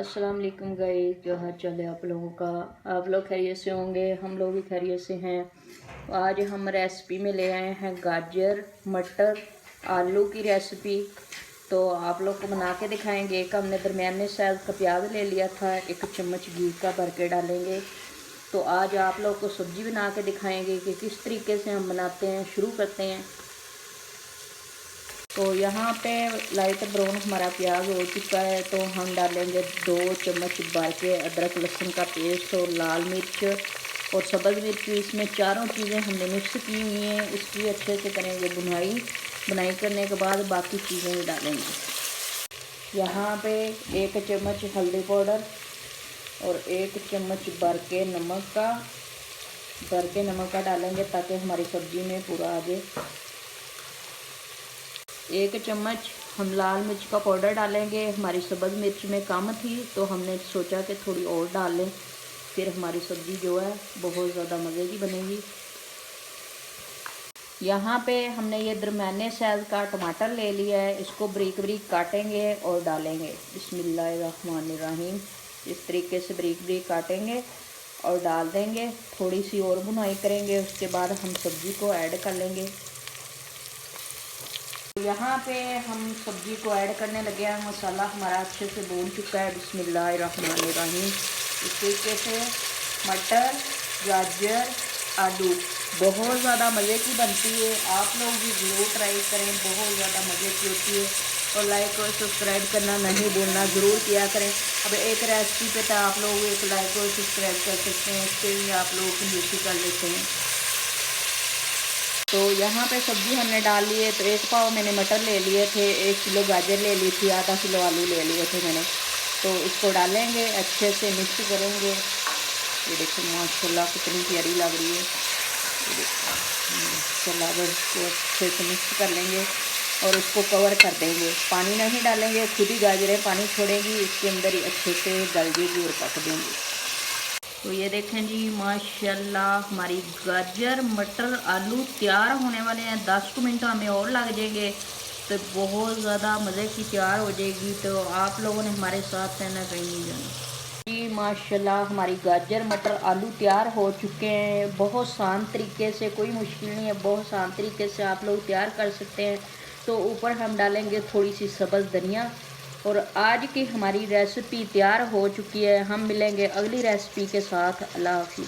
अस्सलाम वालेकुम गाइस, जो हाल चाल है आप लोगों का। आप लोग खैरियत से होंगे, हम लोग भी खैरियत से हैं। तो आज हम रेसिपी में ले आए हैं गाजर मटर आलू की रेसिपी। तो आप लोग को बना के दिखाएंगे। एक हमने दरमियाने साइज का प्याज ले लिया था, 1 चम्मच घी का भर के डालेंगे। तो आज आप लोग को सब्ज़ी बना के दिखाएंगे कि किस तरीके से हम बनाते हैं। शुरू करते हैं। तो यहाँ पे लाइट ब्राउन हमारा प्याज हो चुका है, तो हम डालेंगे 2 चम्मच भर के अदरक लहसुन का पेस्ट और लाल मिर्च और सब्ज़ मिर्च। इसमें चारों चीज़ें हमने मिक्स की हुई हैं। इसकी अच्छे से करेंगे बुनाई करने के बाद बाकी चीज़ें भी डालेंगे। यहाँ पे 1 चम्मच हल्दी पाउडर और 1 चम्मच भर के नमक का डालेंगे ताकि हमारी सब्ज़ी में पूरा आ जाए। 1 चम्मच हम लाल मिर्च का पाउडर डालेंगे। हमारी सब्ज़ मिर्च में कम थी तो हमने सोचा कि थोड़ी और डाल लें, फिर हमारी सब्ज़ी जो है बहुत ज़्यादा मज़े की बनेगी। यहाँ पे हमने ये दरमियाने साइज़ का टमाटर ले लिया है, इसको बारीक बारीक काटेंगे और डालेंगे। बिस्मिल्लाहिर्रहमानिर्रहीम। इस तरीके से बारीक बारीक काटेंगे और डाल देंगे। थोड़ी सी और भुनाई करेंगे, उसके बाद हम सब्ज़ी को ऐड कर लेंगे। यहाँ पे हम सब्ज़ी को ऐड करने लगे हैं। मसाला हमारा अच्छे से भून चुका है। बिस्मिल्लाहिर्रहमानिर्रहीम। इस तरीके से मटर गाजर आलू बहुत ज़्यादा मज़े की बनती है। आप लोग भी ज़रूर ट्राई करें, बहुत ज़्यादा मज़े की होती है। और लाइक और सब्सक्राइब करना नहीं भूलना, ज़रूर किया करें। अब एक रेसिपी पे तो आप लोग एक लाइक और सब्सक्राइब कर सकते हैं, इसके लिए आप लोग नीचे कर लेते हैं। तो यहाँ पे सब्ज़ी हमने डाल ली है। तो 1 पाव मैंने मटर ले लिए थे, 1 किलो गाजर ले ली थी, आधा किलो आलू ले लिए थे मैंने। तो इसको डालेंगे, अच्छे से मिक्स करेंगे। ये देखो माशाल्लाह कितनी प्यारी लग रही है। ये देखो माशाल्लाह, इसको अच्छे से मिक्स कर लेंगे और उसको कवर कर देंगे। पानी नहीं डालेंगे, खुद ही गाजरें पानी छोड़ेंगी, इसके अंदर ही अच्छे से गल जाएगी और पक देंगे। तो ये देखें जी माशाल्लाह, हमारी गाजर मटर आलू तैयार होने वाले हैं। 10 मिनट हमें और लग जाएंगे तो बहुत ज़्यादा मज़े की तैयार हो जाएगी। तो आप लोगों ने हमारे साथ रहना, कहीं नहीं जाना जी। माशाल्लाह हमारी गाजर मटर आलू तैयार हो चुके हैं। बहुत आसान तरीके से, कोई मुश्किल नहीं है, बहुत आसान तरीके से आप लोग तैयार कर सकते हैं। तो ऊपर हम डालेंगे थोड़ी सी सब्ज़ धनिया। और आज की हमारी रेसिपी तैयार हो चुकी है। हम मिलेंगे अगली रेसिपी के साथ। अल्लाह हाफिज़।